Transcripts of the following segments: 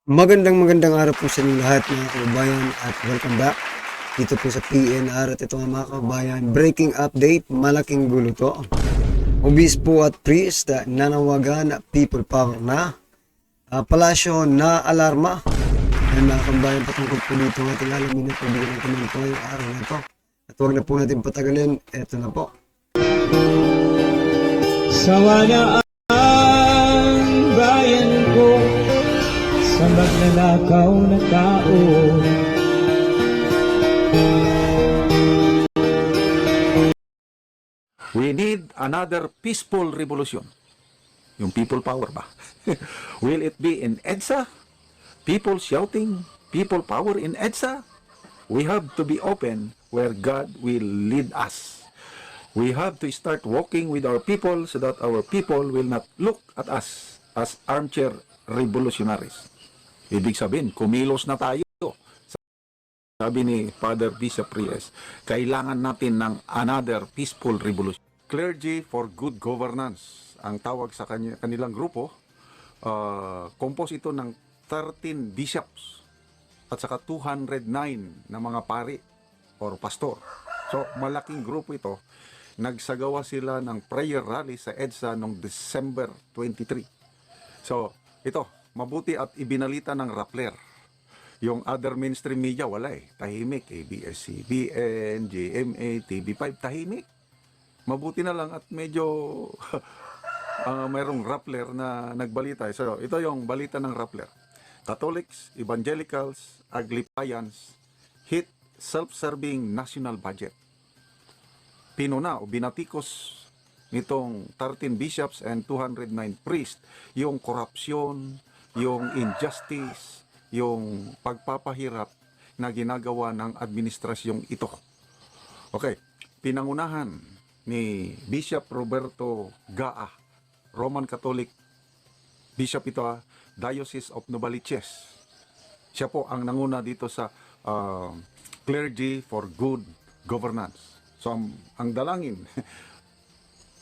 Magandang araw po sa inyong lahat mga kababayan at welcome back dito po sa PNR. At ito nga mga kababayan, breaking update, malaking gulo to. Obispo at priest nanawagan people power na, palasyo na alarma. Yan mga kababayan, patungkol po dito ang ating alamin na pabigyan ng komento ngayong araw na ito. At huwag na po natin patagalin, eto na po. Sawa na ang bayan ko sa magnanakaw na tao. We need another peaceful revolution. Yung people power ba? Will it be in EDSA? People shouting people power in EDSA? We have to be open where God will lead us. We have to start walking with our people so that our people will not look at us as armchair revolutionaries. Ibig sabihin, kumilos na tayo. Sabi ni Father Bishop Reyes, kailangan natin ng another peaceful revolution. Clergy for Good Governance, ang tawag sa kanilang grupo. Compose ito ng 13 bishops at saka 209 na mga pari or pastor. So, malaking grupo ito. Nagsagawa sila ng prayer rally sa EDSA noong December 23. So, ito, mabuti at ibinalita ng Rappler. Yung other mainstream media, wala eh. Tahimik. ABS-CBN, GMA, TV5, tahimik. Mabuti na lang at medyo mayroong Rappler na nagbalita. So, ito yung balita ng Rappler. Catholics, Evangelicals, Aglipayans hit self-serving national budget. Pinuna o binatikos nitong 13 bishops and 209 priests yung korupsyon, yung injustice, yung pagpapahirap na ginagawa ng administrasyong ito. Okay, pinangunahan ni Bishop Roberto Gaa, Roman Catholic Bishop ito, Diocese of Novaliches. Siya po ang nanguna dito sa Clergy for Good Governance. So, ang dalangin,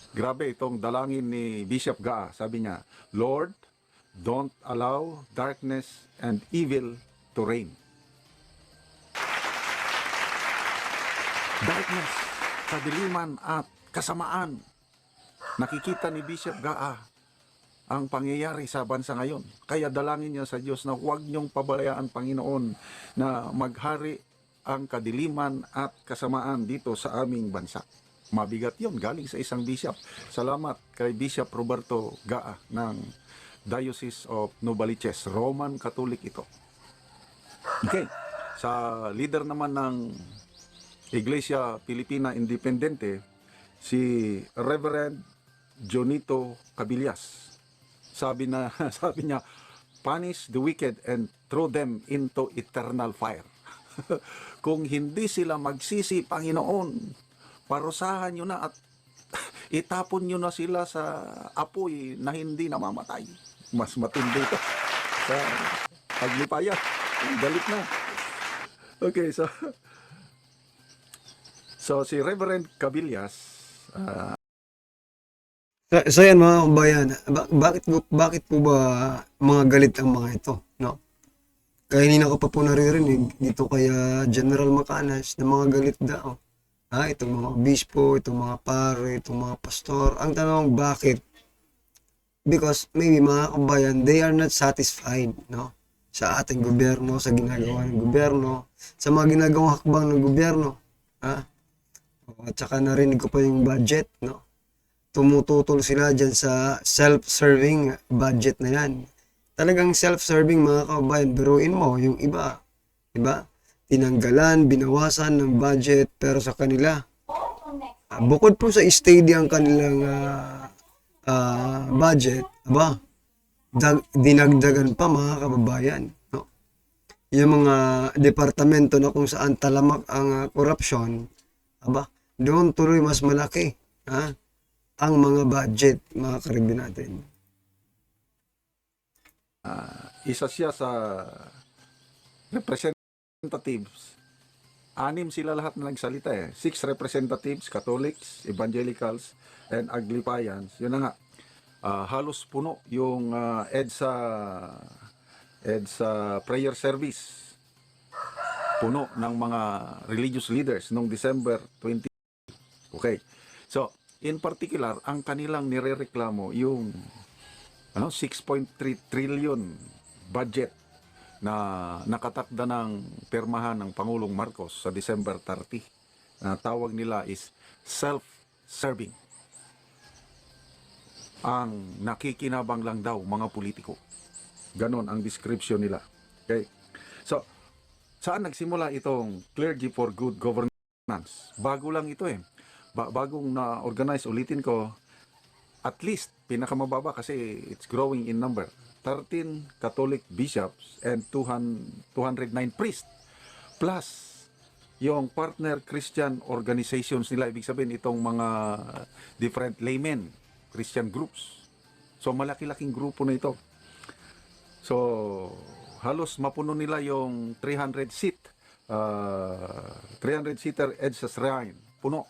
grabe itong dalangin ni Bishop Gaa. Sabi niya, Lord, don't allow darkness and evil to reign. Darkness, kadiliman at kasamaan. Nakikita ni Bishop Gaa ang pangyayari sa bansa ngayon. Kaya dalangin niya sa Diyos na huwag niyong pabalayaan, Panginoon, na maghari ang kadiliman at kasamaan dito sa aming bansa. Mabigat yon galing sa isang bishop. Salamat kay Bishop Roberto Gaa ng Diocese of Novaliches, Roman Catholic ito. Okay, sa leader naman ng Iglesia Pilipina Independente, si Reverend Jonito Cabillas. Sabi niya, punish the wicked and throw them into eternal fire. Kung hindi sila magsisi, Panginoon, parusahan nyo na at itapon nyo na sila sa apoy na hindi namamatay. Mas matindi ito sa paglipaya. Galit na. Okay, so si Reverend Cabillas, So yan mga kababayan, bakit po ba mga galit ang mga ito, no? Kaya hindi ko pa po naririnig dito kaya General Macanas na mga galit daw. Itong mga obispo, itong mga pare, itong mga pastor. Ang tanong, bakit? Because maybe mga kabayan, they are not satisfied, no? Sa ating gobyerno, sa ginagawa ng gobyerno, sa mga ginagawang hakbang ng gobyerno. At saka narinig ko pa yung budget, no? Tumututol sila dyan sa self-serving budget na yan. Talagang self-serving mga kabayan, biruin mo yung iba. Diba? Tinanggalan, binawasan ng budget, pero sa kanila, bukod po sa steady ang kanilang budget, dinagdagan pa mga kababayan. No? Yung mga departamento na kung saan talamak ang korupsyon, doon tuloy mas malaki ang mga budget, mga karibin natin. isa siya sa representatives. 6 sila lahat na nagsalita eh. 6 representatives, Catholics, Evangelicals, and Aglipayans. Yun na nga, halos puno yung EDSA EDSA prayer service. Puno ng mga religious leaders noong December 20. Okay. So, in particular, ang kanilang nirereklamo yung 6.3 trillion budget na nakatakda ng permahan ng Pangulong Marcos sa December 30. Na tawag nila is self-serving. Ang nakikinabang lang daw mga politiko. Ganon ang description nila. Okay? So, saan nagsimula itong Clergy for Good Governance? Bago lang ito eh. Bagong na-organize, ulitin ko, at least, pinakamababa kasi it's growing in number. 13 Catholic bishops and 209 priests. Plus, yung partner Christian organizations nila, ibig sabihin itong mga different laymen, Christian groups. So, malaki-laking grupo na ito. So, halos mapuno nila yung 300-seater EDSA Shrine. Puno.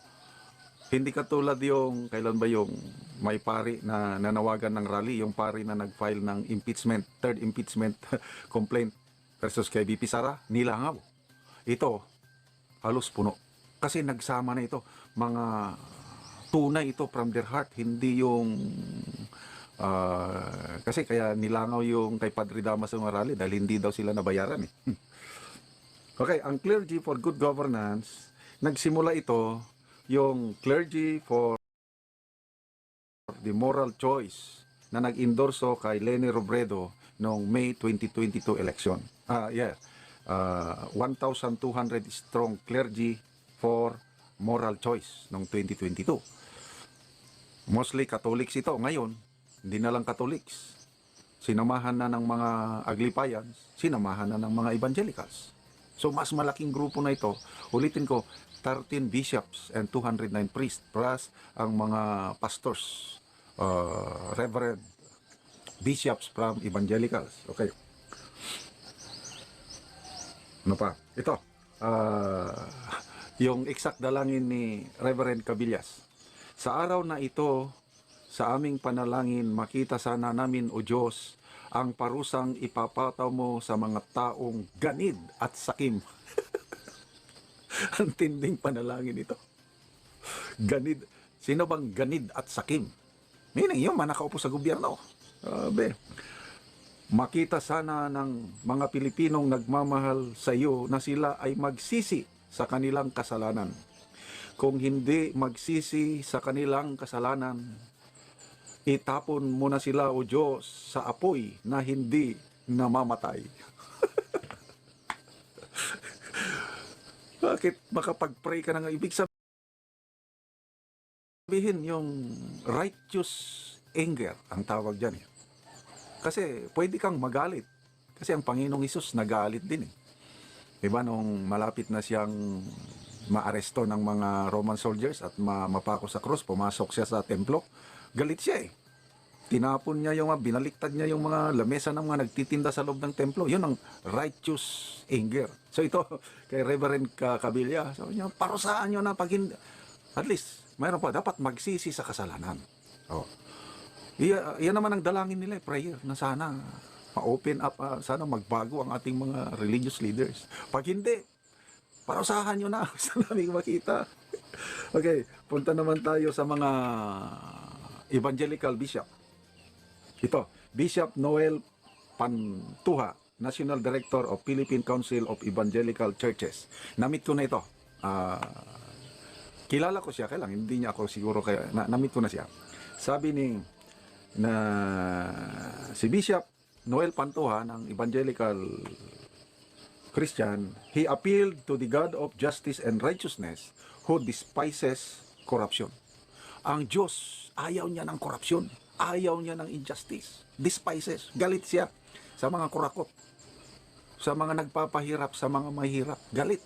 Hindi katulad yung, kailan ba yung may pari na nanawagan ng rally, yung pari na nag-file ng impeachment, third impeachment complaint versus kay BP Sara, nilangaw. Ito, halos puno. Kasi nagsama na ito. Mga tunay ito from their heart, hindi yung kasi kaya nilangaw yung kay Padre Damas ng rally dahil hindi daw sila nabayaran eh. Okay, ang Clergy for Good Governance, nagsimula ito yung Clergy for the Moral Choice na nag-endorso kay Leni Robredo noong May 2022 election. 1,200 strong clergy for moral choice noong 2022. Mostly Catholics ito. Ngayon, hindi na lang Catholics. Sinamahan na ng mga Aglipayans, sinamahan na ng mga Evangelicals. So, mas malaking grupo na ito. Ulitin ko, 13 bishops and 209 priests plus ang mga pastors, reverend bishops from evangelicals. Okay. Ano pa? Ito. Yung exact dalangin ni Reverend Cabillas. Sa araw na ito, sa aming panalangin, makita sana namin, O Diyos, ang parusang ipapataw mo sa mga taong ganid at sakim. Ang tinding panalangin ito. Ganid. Sino bang ganid at sakim? Meaning, yung manakaupo sa gobyerno. Makita sana ng mga Pilipinong nagmamahal sa iyo na sila ay magsisi sa kanilang kasalanan. Kung hindi magsisi sa kanilang kasalanan, itapon mo na sila, O Diyos, sa apoy na hindi namamatay. Bakit makapag-pray ka na nga? Ibig sabihin yung righteous anger, ang tawag dyan. Kasi pwede kang magalit. Kasi ang Panginoong Hesus nagalit din eh. Diba nung malapit na siyang maaresto ng mga Roman soldiers at mapako sa krus, pumasok siya sa templo, galit siya eh. Tinapon niya yung binaliktad niya yung mga lamesa ng mga nagtitinda sa loob ng templo. Yun ang righteous anger. So ito, kay Reverend Cabilla, sabi niya, parusaan nyo na pag hindi, at least, mayroon pa, dapat magsisi sa kasalanan. Oh. Yan naman ang dalangin nila, prayer, na sana ma-open up, sana magbago ang ating mga religious leaders. Pag hindi, parusahan nyo na, sa naming makita. Okay, punta naman tayo sa mga evangelical bishop. Ito, Bishop Noel Pantuha, National Director of Philippine Council of Evangelical Churches. Namit ko na ito. Kilala ko siya, kaya lang, hindi niya ako siguro, kaya namit ko na siya. Sabi si Bishop Noel Pantuha ng Evangelical Christian, he appealed to the God of justice and righteousness who despises corruption. Ang Diyos, ayaw niya ng korupsyon. Ayaw niya ng injustice. Despises. Galit siya sa mga kurakot. Sa mga nagpapahirap, sa mga mahirap. Galit.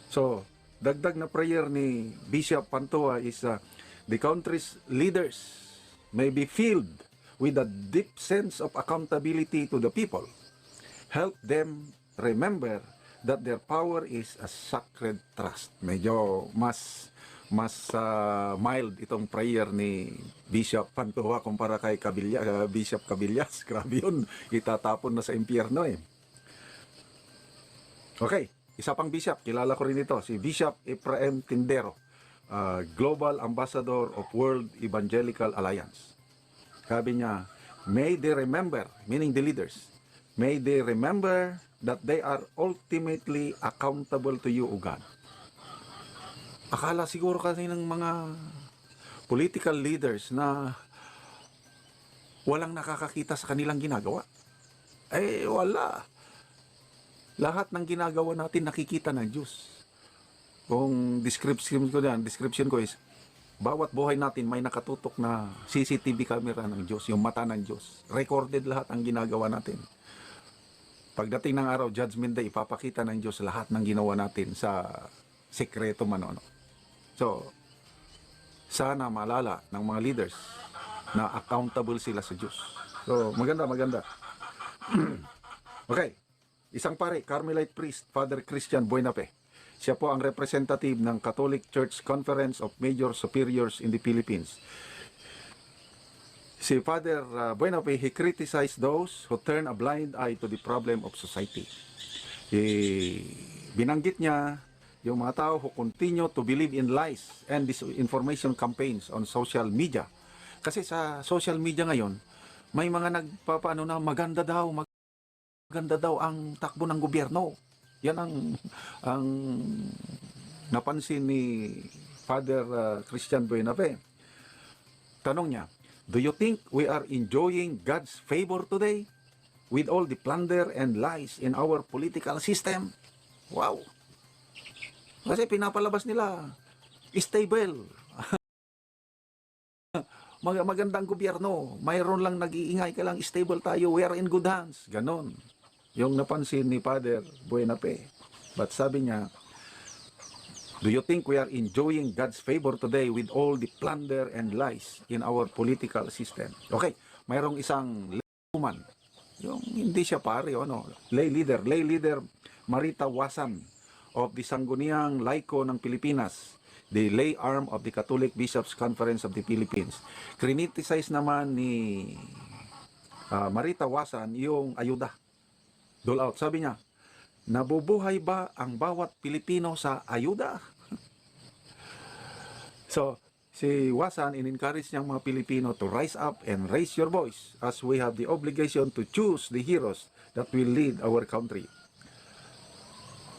So, dagdag na prayer ni Bishop Pantua is the country's leaders may be filled with a deep sense of accountability to the people. Help them remember that their power is a sacred trust. Medyo mas mas mild itong prayer ni Bishop Pantua kumpara kay Bishop Cabillas. Grabe yun, itatapon na sa impyerno eh. Okay, isa pang bishop, kilala ko rin ito, si Bishop Ephraim Tindero, Global Ambassador of World Evangelical Alliance. Sabi niya, may they remember, meaning the leaders, may they remember that they are ultimately accountable to you, O God. Akala siguro kasi ng mga political leaders na walang nakakakita sa kanilang ginagawa. Eh, wala. Lahat ng ginagawa natin nakikita ng Diyos. Kung description ko is, bawat buhay natin may nakatutok na CCTV camera ng Diyos, yung mata ng Diyos. Recorded lahat ang ginagawa natin. Pagdating ng araw, Judgment Day, ipapakita ng Diyos lahat ng ginawa natin sa sekreto man ano. So, sana malala ng mga leaders na accountable sila sa Diyos. So, maganda. Okay. Isang pare, Carmelite priest, Father Christian Buenape. Siya po ang representative ng Catholic Church Conference of Major Superiors in the Philippines. Si Father Buenape, he criticized those who turn a blind eye to the problem of society. Binanggit niya yung mga tao who continue to believe in lies and disinformation campaigns on social media. Kasi sa social media ngayon, may mga nagpapaano na maganda daw ang takbo ng gobyerno. Yan ang napansin ni Father Christian Buenape. Tanong niya, do you think we are enjoying God's favor today with all the plunder and lies in our political system? Wow! Kasi pinapalabas nila, stable. Magandang gobyerno. Mayroon lang nag-iingay ka lang, stable tayo. We are in good hands. Ganon. Yung napansin ni Father Buenape. But sabi niya, do you think we are enjoying God's favor today with all the plunder and lies in our political system? Okay, mayroong isang layman. Yung hindi siya pare, lay leader Marita Wasan of the Sangguniang Laiko ng Pilipinas, the lay arm of the Catholic Bishops Conference of the Philippines. Criticize naman ni Marita Wasan yung ayuda. Dole out. Sabi niya, nabubuhay ba ang bawat Pilipino sa ayuda? So, si Wasan in-encourage niyang mga Pilipino to rise up and raise your voice as we have the obligation to choose the heroes that will lead our country.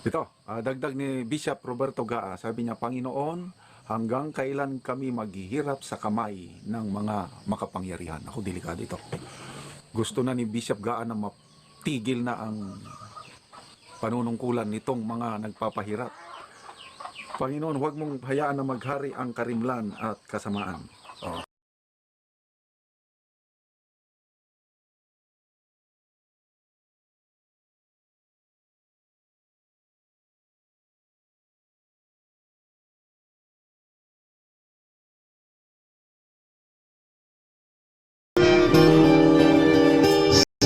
Ito, dagdag ni Bishop Roberto Gaa, sabi niya, Panginoon, hanggang kailan kami maghihirap sa kamay ng mga makapangyarihan? Ako, delikado ito. Gusto na ni Bishop Gaa na matigil na ang panunungkulan nitong mga nagpapahirap. Panginoon, huwag mong hayaan na maghari ang karimlan at kasamaan.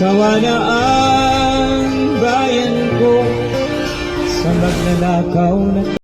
Sawa na ang bayan ko sa magnanakaw na